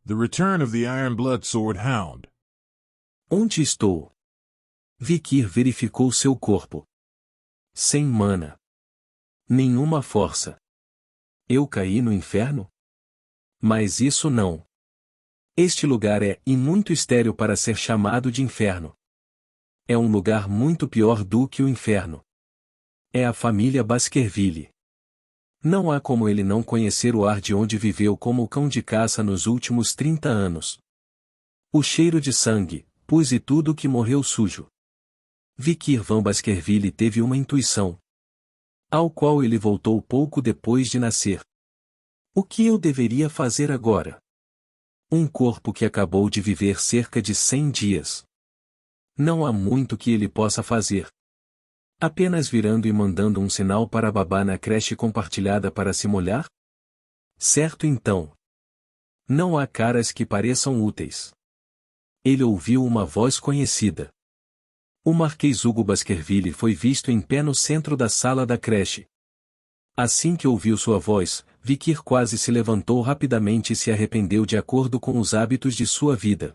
The Return of the Iron Blood Sword Hound. Onde estou? Vikir verificou seu corpo. Sem mana. Nenhuma força. Eu caí no inferno? Mas isso não. Este lugar é muito estéril para ser chamado de inferno. É um lugar muito pior do que o inferno. É a família Baskerville. Não há como ele não conhecer o ar de onde viveu como cão de caça nos últimos 30 anos. O cheiro de sangue, pus e tudo que morreu sujo. Vikir Van Baskerville teve uma intuição, ao qual ele voltou pouco depois de nascer. O que eu deveria fazer agora? Um corpo que acabou de viver cerca de 100 dias. Não há muito que ele possa fazer. Apenas virando e mandando um sinal para a babá na creche compartilhada para se molhar? Certo então. Não há caras que pareçam úteis. Ele ouviu uma voz conhecida. O Marquês Hugo Baskerville foi visto em pé no centro da sala da creche. Assim que ouviu sua voz, Vikir quase se levantou rapidamente e se arrependeu de acordo com os hábitos de sua vida.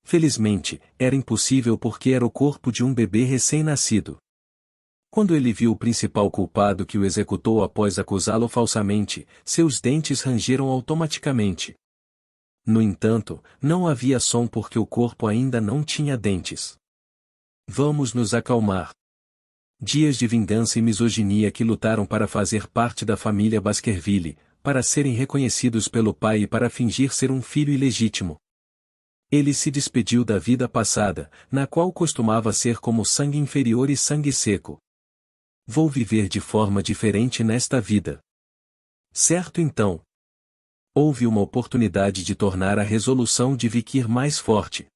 Felizmente, era impossível porque era o corpo de um bebê recém-nascido. Quando ele viu o principal culpado que o executou após acusá-lo falsamente, seus dentes rangeram automaticamente. No entanto, não havia som porque o corpo ainda não tinha dentes. Vamos nos acalmar. Dias de vingança e misoginia que lutaram para fazer parte da família Baskerville, para serem reconhecidos pelo pai e para fingir ser um filho ilegítimo. Ele se despediu da vida passada, na qual costumava ser como sangue inferior e sangue seco. Vou viver de forma diferente nesta vida. Certo então. Houve uma oportunidade de tornar a resolução de Vikir mais forte.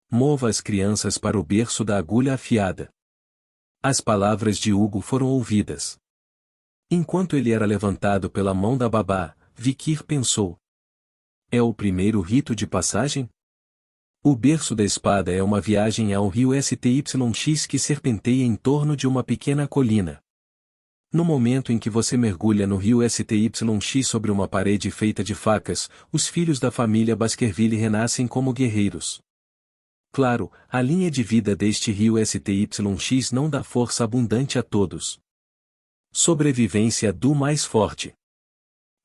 Mova as crianças para o berço da agulha afiada. As palavras de Hugo foram ouvidas. Enquanto ele era levantado pela mão da babá, Vikir pensou. É o primeiro rito de passagem? O berço da espada é uma viagem ao rio Styx que serpenteia em torno de uma pequena colina. No momento em que você mergulha no rio Styx sobre uma parede feita de facas, os filhos da família Baskerville renascem como guerreiros. Claro, a linha de vida deste rio Styx não dá força abundante a todos. Sobrevivência do mais forte.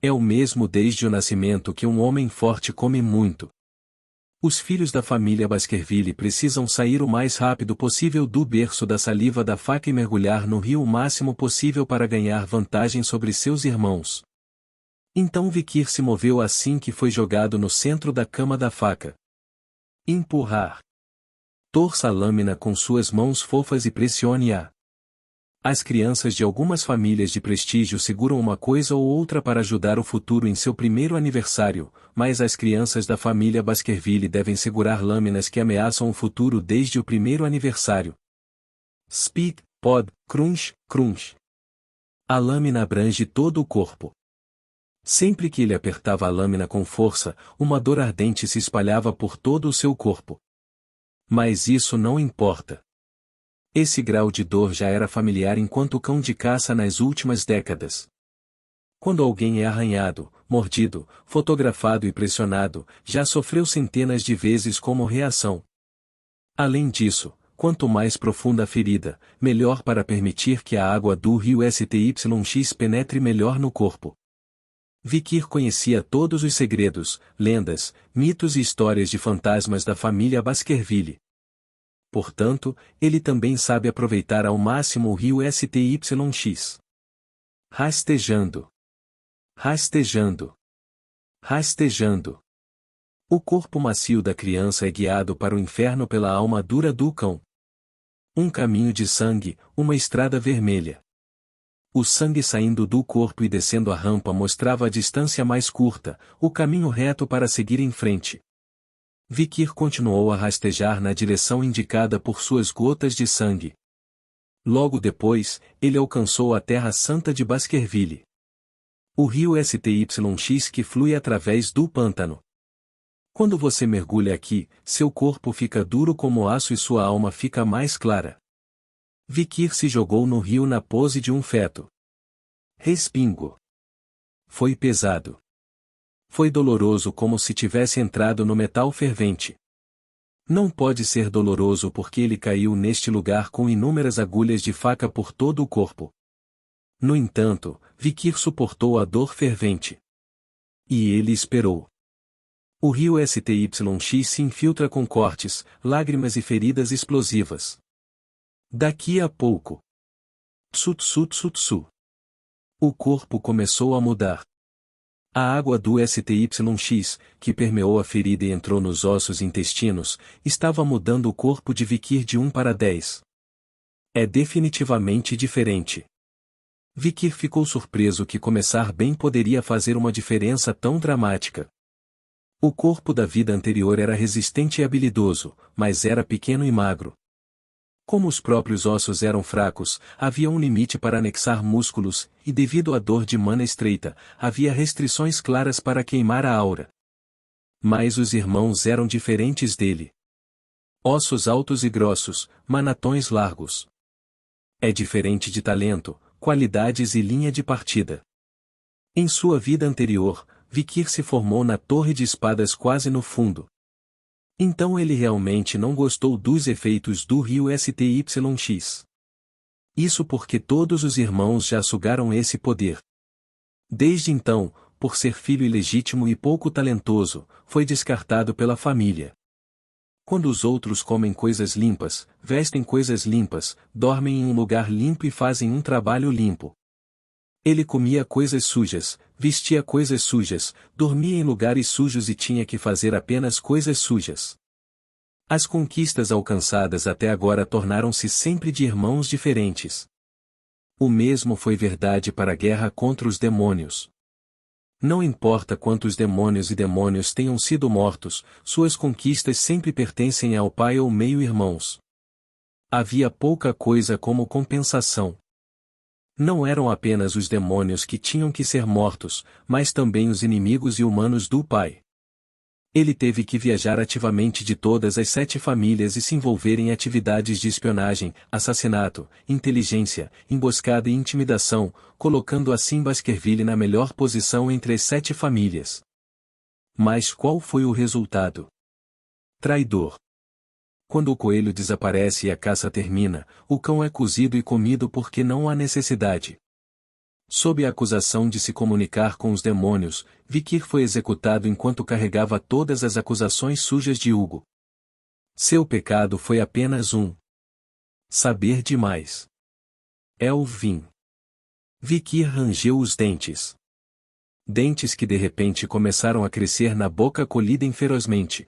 É o mesmo desde o nascimento que um homem forte come muito. Os filhos da família Baskerville precisam sair o mais rápido possível do berço da saliva da faca e mergulhar no rio o máximo possível para ganhar vantagem sobre seus irmãos. Então Vikir se moveu assim que foi jogado no centro da cama da faca. Empurrar. Torça a lâmina com suas mãos fofas e pressione-a. As crianças de algumas famílias de prestígio seguram uma coisa ou outra para ajudar o futuro em seu primeiro aniversário, mas as crianças da família Baskerville devem segurar lâminas que ameaçam o futuro desde o primeiro aniversário. Speak, pod, crunch, crunch. A lâmina abrange todo o corpo. Sempre que ele apertava a lâmina com força, uma dor ardente se espalhava por todo o seu corpo. Mas isso não importa. Esse grau de dor já era familiar enquanto cão de caça nas últimas décadas. Quando alguém é arranhado, mordido, fotografado e pressionado, já sofreu centenas de vezes como reação. Além disso, quanto mais profunda a ferida, melhor para permitir que a água do rio Styx penetre melhor no corpo. Vikir conhecia todos os segredos, lendas, mitos e histórias de fantasmas da família Baskerville. Portanto, ele também sabe aproveitar ao máximo o rio Styx. Rastejando. Rastejando. Rastejando. O corpo macio da criança é guiado para o inferno pela alma dura do cão. Um caminho de sangue, uma estrada vermelha. O sangue saindo do corpo e descendo a rampa mostrava a distância mais curta, o caminho reto para seguir em frente. Vikir continuou a rastejar na direção indicada por suas gotas de sangue. Logo depois, ele alcançou a Terra Santa de Baskerville. O rio Styx que flui através do pântano. Quando você mergulha aqui, seu corpo fica duro como aço e sua alma fica mais clara. Vikir se jogou no rio na pose de um feto. Respingo. Foi pesado. Foi doloroso como se tivesse entrado no metal fervente. Não pode ser doloroso porque ele caiu neste lugar com inúmeras agulhas de faca por todo o corpo. No entanto, Vikir suportou a dor fervente. E ele esperou. O rio STYX se infiltra com cortes, lágrimas e feridas explosivas. Daqui a pouco. Tsu. O corpo começou a mudar. A água do STYX, que permeou a ferida e entrou nos ossos e intestinos, estava mudando o corpo de Vikir de 1 para 10. É definitivamente diferente. Vikir ficou surpreso que começar bem poderia fazer uma diferença tão dramática. O corpo da vida anterior era resistente e habilidoso, mas era pequeno e magro. Como os próprios ossos eram fracos, havia um limite para anexar músculos, e devido à dor de mana estreita, havia restrições claras para queimar a aura. Mas os irmãos eram diferentes dele. Ossos altos e grossos, manatões largos. É diferente de talento, qualidades e linha de partida. Em sua vida anterior, Vikir se formou na Torre de Espadas quase no fundo. Então ele realmente não gostou dos efeitos do rio STYX. Isso porque todos os irmãos já sugaram esse poder. Desde então, por ser filho ilegítimo e pouco talentoso, foi descartado pela família. Quando os outros comem coisas limpas, vestem coisas limpas, dormem em um lugar limpo e fazem um trabalho limpo. Ele comia coisas sujas, vestia coisas sujas, dormia em lugares sujos e tinha que fazer apenas coisas sujas. As conquistas alcançadas até agora tornaram-se sempre de irmãos diferentes. O mesmo foi verdade para a guerra contra os demônios. Não importa quantos demônios tenham sido mortos, suas conquistas sempre pertencem ao pai ou meio-irmãos. Havia pouca coisa como compensação. Não eram apenas os demônios que tinham que ser mortos, mas também os inimigos e humanos do pai. Ele teve que viajar ativamente de todas as 7 famílias e se envolver em atividades de espionagem, assassinato, inteligência, emboscada e intimidação, colocando assim Baskerville na melhor posição entre as 7 famílias. Mas qual foi o resultado? Traidor. Quando o coelho desaparece e a caça termina, o cão é cozido e comido porque não há necessidade. Sob a acusação de se comunicar com os demônios, Vikir foi executado enquanto carregava todas as acusações sujas de Hugo. Seu pecado foi apenas um. Saber demais. Elvin. Vikir rangeu os dentes. Dentes que de repente começaram a crescer na boca colidem ferozmente.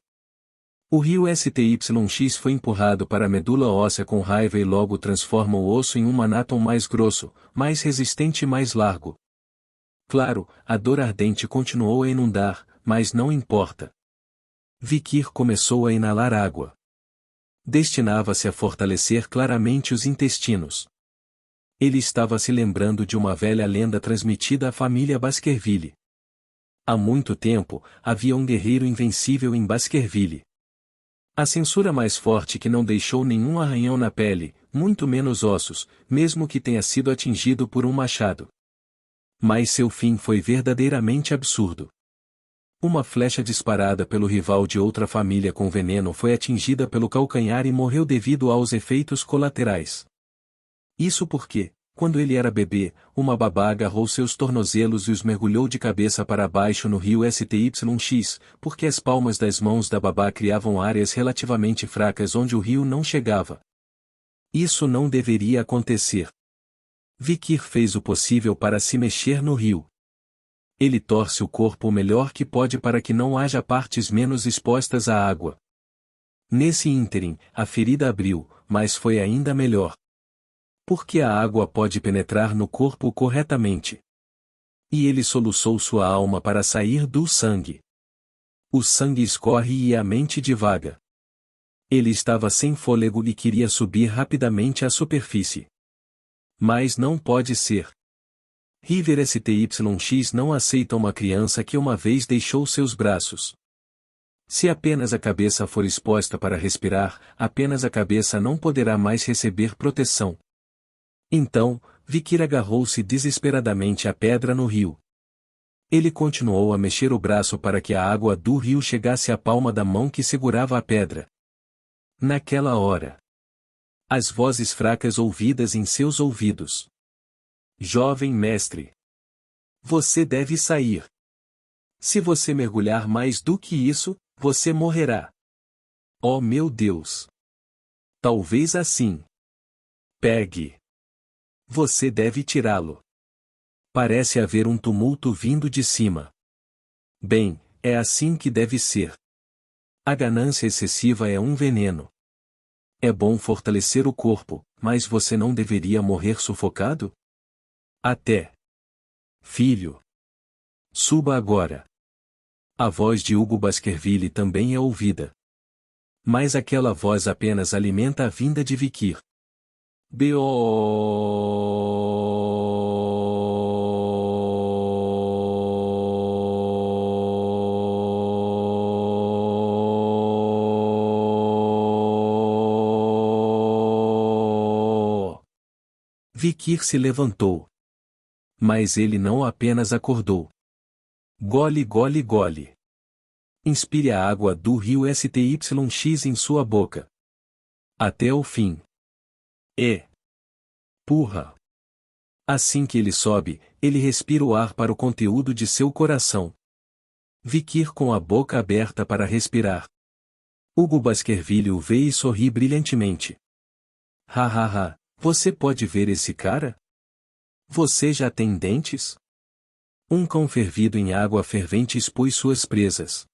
O rio STYX foi empurrado para a medula óssea com raiva e logo transforma o osso em um manatom mais grosso, mais resistente e mais largo. Claro, a dor ardente continuou a inundar, mas não importa. Vikir começou a inalar água. Destinava-se a fortalecer claramente os intestinos. Ele estava se lembrando de uma velha lenda transmitida à família Baskerville. Há muito tempo, havia um guerreiro invencível em Baskerville. A censura mais forte que não deixou nenhum arranhão na pele, muito menos ossos, mesmo que tenha sido atingido por um machado. Mas seu fim foi verdadeiramente absurdo. Uma flecha disparada pelo rival de outra família com veneno foi atingida pelo calcanhar e morreu devido aos efeitos colaterais. Isso porque, quando ele era bebê, uma babá agarrou seus tornozelos e os mergulhou de cabeça para baixo no rio STYX, porque as palmas das mãos da babá criavam áreas relativamente fracas onde o rio não chegava. Isso não deveria acontecer. Vikir fez o possível para se mexer no rio. Ele torce o corpo o melhor que pode para que não haja partes menos expostas à água. Nesse ínterim, a ferida abriu, mas foi ainda melhor. Porque a água pode penetrar no corpo corretamente. E ele soluçou sua alma para sair do sangue. O sangue escorre e a mente divaga. Ele estava sem fôlego e queria subir rapidamente à superfície. Mas não pode ser. River STYX não aceita uma criança que uma vez deixou seus braços. Se apenas a cabeça for exposta para respirar, apenas a cabeça não poderá mais receber proteção. Então, Vikir agarrou-se desesperadamente à pedra no rio. Ele continuou a mexer o braço para que a água do rio chegasse à palma da mão que segurava a pedra. Naquela hora, as vozes fracas ouvidas em seus ouvidos. Jovem mestre, você deve sair. Se você mergulhar mais do que isso, você morrerá. Oh meu Deus! Talvez assim. Pegue. Você deve tirá-lo. Parece haver um tumulto vindo de cima. Bem, é assim que deve ser. A ganância excessiva é um veneno. É bom fortalecer o corpo, mas você não deveria morrer sufocado? Até. Filho. Suba agora. A voz de Hugo Baskerville também é ouvida. Mas aquela voz apenas alimenta a vinda de Vikir. Vikir se levantou. Mas ele não apenas acordou. Gole, gole, gole. Inspire a água do rio STYX em sua boca. Até o fim. Purra. Assim que ele sobe, ele respira o ar para o conteúdo de seu coração. Vikir com a boca aberta para respirar. Hugo Baskerville o vê e sorri brilhantemente. Ha, você pode ver esse cara? Você já tem dentes? Um cão fervido em água fervente expôs suas presas.